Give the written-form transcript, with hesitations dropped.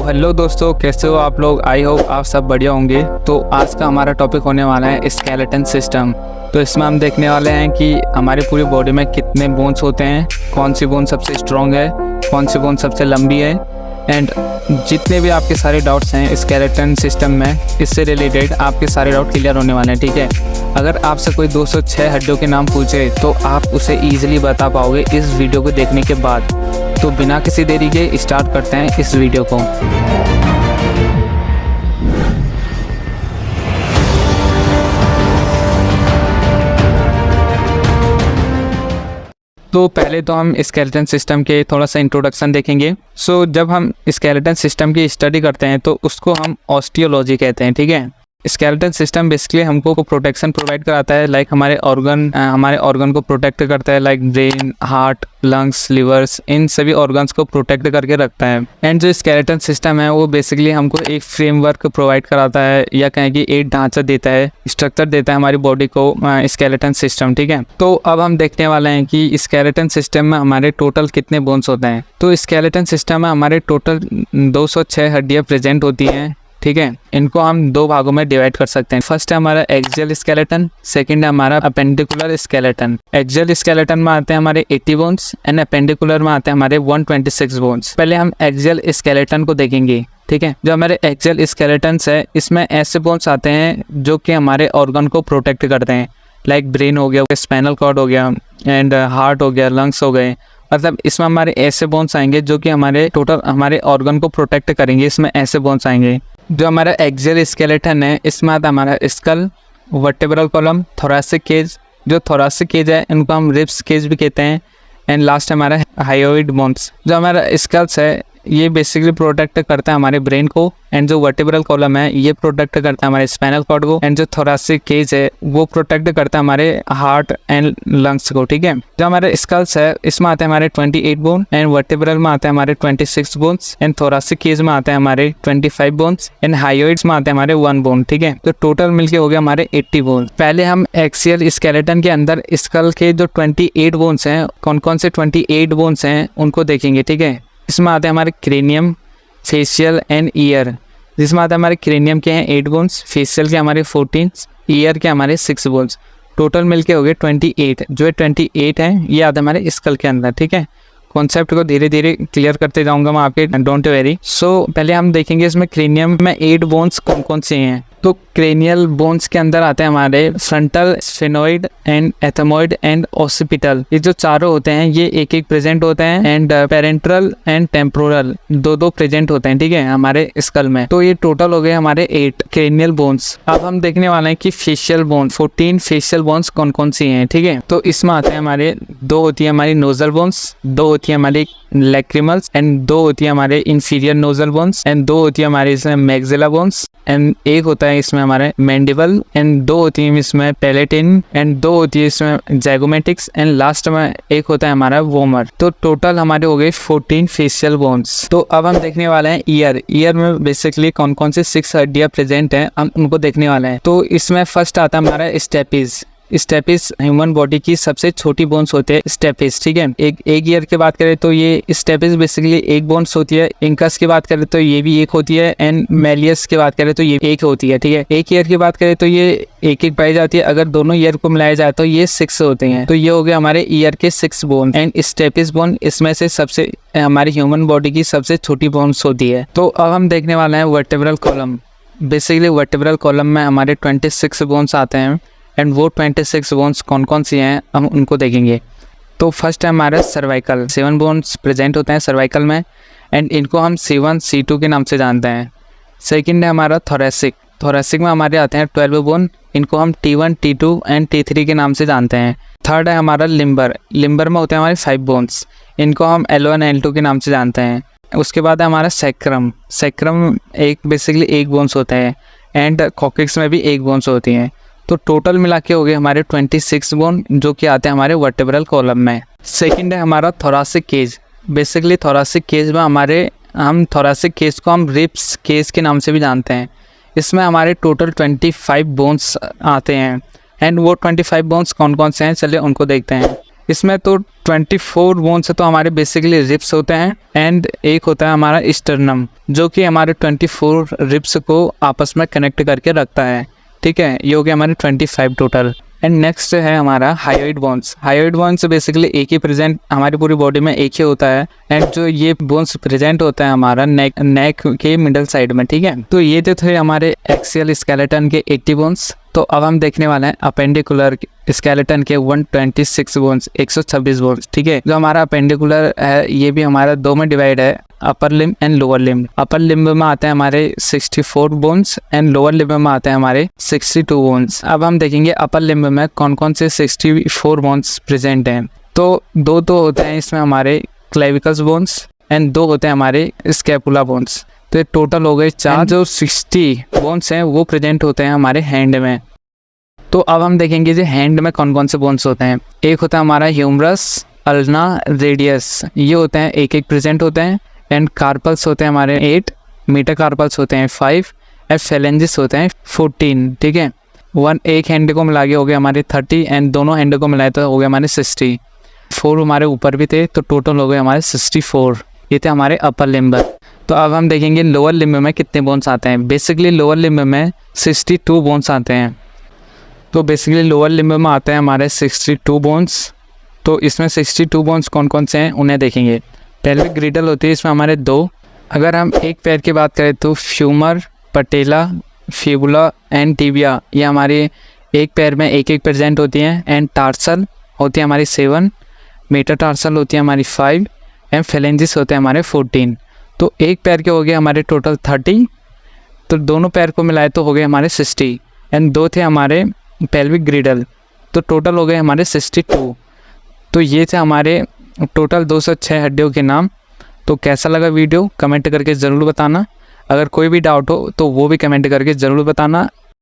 Hello दोस्तों, कैसे हो आप लोग। आई होप आप सब बढ़िया होंगे। तो आज का हमारा टॉपिक होने वाला है स्केलेटन सिस्टम। तो इसमें हम देखने वाले हैं कि हमारी पूरी बॉडी में कितने बोन्स होते हैं, कौन सी बोन सबसे स्ट्रॉन्ग है, कौन सी बोन सबसे लंबी है, एंड जितने भी आपके सारे डाउट्स हैं स्केलेटन सिस्टम में, इससे रिलेटेड आपके सारे डाउट क्लियर होने वाले हैं। ठीक है, अगर आपसे कोई 206 हड्डियों के नाम पूछे तो आप उसे ईजिली बता पाओगे इस वीडियो को देखने के बाद। तो बिना किसी देरी के स्टार्ट करते हैं इस वीडियो को। तो पहले तो हम स्केलेटन सिस्टम के थोड़ा सा इंट्रोडक्शन देखेंगे। जब हम स्केलेटन सिस्टम की स्टडी करते हैं तो उसको हम ऑस्टियोलॉजी कहते हैं। ठीक है, स्केलेटन सिस्टम बेसिकली हमको प्रोटेक्शन प्रोवाइड कराता है, लाइक हमारे ऑर्गन को प्रोटेक्ट करता है, like brain, heart, lungs, livers, इन सभी ऑर्गन्स को प्रोटेक्ट करके रखता है। एंड जो स्केलेटन सिस्टम है वो बेसिकली हमको एक फ्रेमवर्क प्रोवाइड कराता है, या कहें कि एक ढांचा देता है, स्ट्रक्चर देता है हमारी बॉडी को स्केलेटन सिस्टम। ठीक है, तो अब हम देखने वाले हैं कि स्केलेटन सिस्टम में हमारे टोटल कितने बोन्स होते हैं। तो स्केलेटन सिस्टम में हमारे टोटल 206 हड्डियाँ प्रेजेंट होती हैं। ठीक है, इनको हम दो भागों में डिवाइड कर सकते हैं। फर्स्ट है हमारा एक्सियल स्केलेटन, सेकंड है हमारा अपेंडिकुलर स्केलेटन। एक्सियल स्केलेटन में आते हैं हमारे 80 बोन्स एंड अपेंडिकुलर में आते हैं हमारे 126 बोन्स। पहले हम एक्सियल स्केलेटन को देखेंगे। ठीक है, जो हमारे एक्सियल स्केलेटन है इसमें ऐसे बोन्स आते हैं जो कि हमारे ऑर्गन को प्रोटेक्ट करते हैं, लाइक ब्रेन हो गया, स्पाइनल कॉर्ड हो गया, एंड हार्ट हो गया, लंग्स हो गए। मतलब इसमें हमारे ऐसे बोन्स आएंगे जो कि हमारे ऑर्गन को प्रोटेक्ट करेंगे। इसमें ऐसे बोन्स आएंगे। जो हमारा एक्सियल स्केलेटन है इसमें आता है हमारा skull, vertebral column, thoracic cage. जो थोरैसिक केज है इनको हम रिब्स केज भी कहते हैं। एंड लास्ट हमारा हायोइड बोन्स। जो हमारा स्कल्स है ये बेसिकली प्रोटेक्ट करता है हमारे ब्रेन को, एंड जो वर्टेब्रल कॉलम है ये प्रोटेक्ट करता है हमारे स्पाइनल कॉर्ड को, एंड जो थोरैसिक केज है वो प्रोटेक्ट करता है हमारे हार्ट एंड लंग्स को। ठीक है, जो हमारे स्कल्स है इसमें आते हैं हमारे 28 बोन, एंड वर्टेब्रल में आते हैं हमारे 26 बोन्स, एंड थोरैसिक केज में आते हैं हमारे 25 बोन्स, एंड हायोइड्स में आते हैं हमारे 1 बोन। ठीक है, तो टोटल मिलके हो गया हमारे 80 बोन। पहले हम एक्सियल स्केलेटन के अंदर स्कल के जो 28 बोन्स हैं, कौन कौन से 28 बोन्स हैं उनको देखेंगे। ठीक है, इसमें आते हैं हमारे क्रेनियम, फेशियल एंड ईयर। जिसमें आते हैं हमारे क्रेनियम के हैं 8 बोन्स, फेशियल के हमारे 14, ईयर के हमारे 6 बोन्स। टोटल मिलके हो गए 28। जो है 28 है ये आते हैं हमारे स्कल के अंदर। ठीक है, कॉन्सेप्ट को धीरे धीरे क्लियर करते जाऊंगा मैं आपके, डोंट वेरी। पहले हम देखेंगे इसमें क्रेनियम में 8 बोन्स कौन कौन से हैं। तो क्रेनियल बोन्स के अंदर आते हैं हमारे frontal, sphenoid and ethmoid and occipital. ये जो चारों होते हैं ये एक एक प्रेजेंट होते हैं, एंड पेरेंट्रल एंड टेम्पोरल दो प्रेजेंट होते हैं। ठीक है, हमारे स्कल में। तो ये टोटल हो गए हमारे 8 क्रेनियल बोन्स। अब हम देखने वाले हैं कि फेशियल बोन्स, 14 फेशियल बोन्स कौन कौन सी हैं। ठीक है, तो इसमें आते हैं हमारे 2 होती है हमारी नोजल बोन्स, 2 होती है हमारी लैक्रिमल्स, एंड 2 होती है हमारे इंफीरियर नोजल बोन्स, एंड 2 होती है हमारे इसमें मैक्सिला बोन्स, एंड 1 होता है इसमें हमारे मैंडिबल, एंड 2 होती है इसमें पैलेटिन, एंड 2 होती है इसमें जैगोमेटिक्स, एंड लास्ट में 1 होता है हमारा वोमर। तो टोटल हमारे हो गए 14 फेशियल बोन्स। तो अब हम देखने वाले हैं ईयर। ईयर में बेसिकली कौन कौन से 6 हड्डियां प्रेजेंट हैं हम उनको देखने वाले हैं। तो इसमें फर्स्ट आता है हमारा स्टेपिस। स्टेपिस ह्यूमन बॉडी की सबसे छोटी बोन्स होते हैं स्टेपिस। ठीक है, एक ईयर की बात करें तो ये स्टेपिस बेसिकली एक बोन्स होती है। इंकस की बात करें तो ये भी एक होती है, एंड मेलियस की बात करें तो ये एक होती है। ठीक है, एक ईयर की बात करें तो ये एक पाई जाती है। अगर दोनों ईयर को मिलाया जाए तो ये 6 होते हैं। तो ये हो गए हमारे ईयर के 6 बोन, एंड स्टेपिस बोन इसमें से सबसे हमारी ह्यूमन बॉडी की सबसे छोटी बोन्स होती है। तो अब हम देखने वाले हैं vertebral column. Basically vertebral column में हमारे 26 बोन्स आते हैं, एंड वो 26 बोन्स कौन कौन सी हैं हम उनको देखेंगे। तो फर्स्ट है हमारा सर्वाइकल। 7 बोन्स प्रेजेंट होते हैं सर्वाइकल में, एंड इनको हम C1 C2 के नाम से जानते हैं। सेकंड है हमारा थोरैसिक। थोरैसिक में हमारे आते हैं 12 बोन, इनको हम T1 T2 एंड T3 के नाम से जानते हैं। थर्ड है हमारा लिम्बर। लिम्बर में होते हैं हमारे 5 बोन्स, इनको हम L1 L2 के नाम से जानते हैं। उसके बाद है हमारा सैक्रम। सैक्रम बेसिकली एक बोन्स होता है, एंड कॉक्सिक्स में भी 1 बोन्स होती हैं। तो टोटल मिला के हो गए हमारे 26 बोन जो कि आते हैं हमारे वर्टेब्रल कॉलम में। सेकंड है हमारा thoracic cage. Basically thoracic cage में हम थोरैसिक केज को हम रिब्स केज के नाम से भी जानते हैं। इसमें हमारे टोटल 25 बोन्स आते हैं, एंड वो 25 बोन्स कौन कौन से हैं चलिए उनको देखते हैं। इसमें तो 24 बोन्स तो हमारे बेसिकली रिब्स होते हैं एंड एक होता है हमारा स्टर्नम, जो कि हमारे 24 रिब्स को आपस में कनेक्ट करके रखता है। ठीक है, ये हो गया हमारे 25 टोटल। एंड नेक्स्ट है हमारा hyoid bones. Hyoid bones basically एक ही प्रेजेंट हमारी पूरी बॉडी में एक ही होता है एंड जो ये बोन्स प्रेजेंट होता है हमारा नेक के मिडल साइड में। ठीक है, तो ये थे हमारे एक्सियल स्केलेटन के 80 बोन्स। तो अब हम देखने वाले हैं अपेंडिकुलर स्केलेटन के 126 बोन्स, 126 बोन्स। ठीक है, जो हमारा अपेंडिकुलर है ये भी हमारा दो में डिवाइड है, upper limb and lower limb. Upper limb में आते हैं हमारे 64 बोन्स एंड लोअर लिम्ब में आते हैं हमारे 62 बोन्स। अब हम देखेंगे अपर लिम्ब में कौन कौन से 64 बोन्स प्रेजेंट हैं। तो दो तो होते हैं इसमें हमारे क्लेविकस बोन्स एंड दो होते हैं हमारे स्कैपुला बोन्स। तो ये टोटल हो गए 4। जो 60 बोन्स हैं वो प्रेजेंट होते हैं हमारे हैंड में। तो अब हम देखेंगे जो हैंड में कौन कौन से बोन्स होते हैं। एक होता है हमारा ह्यूमरस, अल्ना, रेडियस, ये होते हैं एक प्रेजेंट होते हैं एंड कार्पल्स होते हैं हमारे 8, मेटाकार्पल्स होते हैं 5 एंड फेलेंजिस होते हैं 14। ठीक है, एक हैंड को मिला के हो गया हमारे 30 एंड दोनों हैंड को मिलाए तो हो गया हमारे 60। 4 हमारे ऊपर भी थे तो टोटल हो गए हमारे 64। ये थे हमारे अपर लिम्ब। तो अब हम देखेंगे लोअर लिम्ब में कितने बोन्स आते हैं। बेसिकली लोअर लिम्ब में 62 बोन्स आते हैं। तो बेसिकली लोअर लिम्ब में आते हैं हमारे 62 बोन्स। तो इसमें 62 बोन्स कौन कौन से हैं उन्हें देखेंगे। पेल्विक ग्रिडल होती है इसमें हमारे 2। अगर हम एक पैर की बात करें तो femur, patella, fibula and tibia, ये हमारे एक पैर में एक प्रेजेंट होती हैं एंड टार्सल होती है हमारी 7, मेटाटार्सल होती है हमारी 5 एंड फेलेंजिस होते हैं हमारे 14। तो एक पैर के हो गए हमारे टोटल 30, तो दोनों पैर को मिलाए तो हो गए हमारे 60 एंड 2 थे हमारे पेल्विक ग्रिडल, तो टोटल हो गए हमारे 62। तो ये थे हमारे टोटल 206 हड्डियों के नाम। तो कैसा लगा वीडियो कमेंट करके ज़रूर बताना। अगर कोई भी डाउट हो तो वो भी कमेंट करके ज़रूर बताना।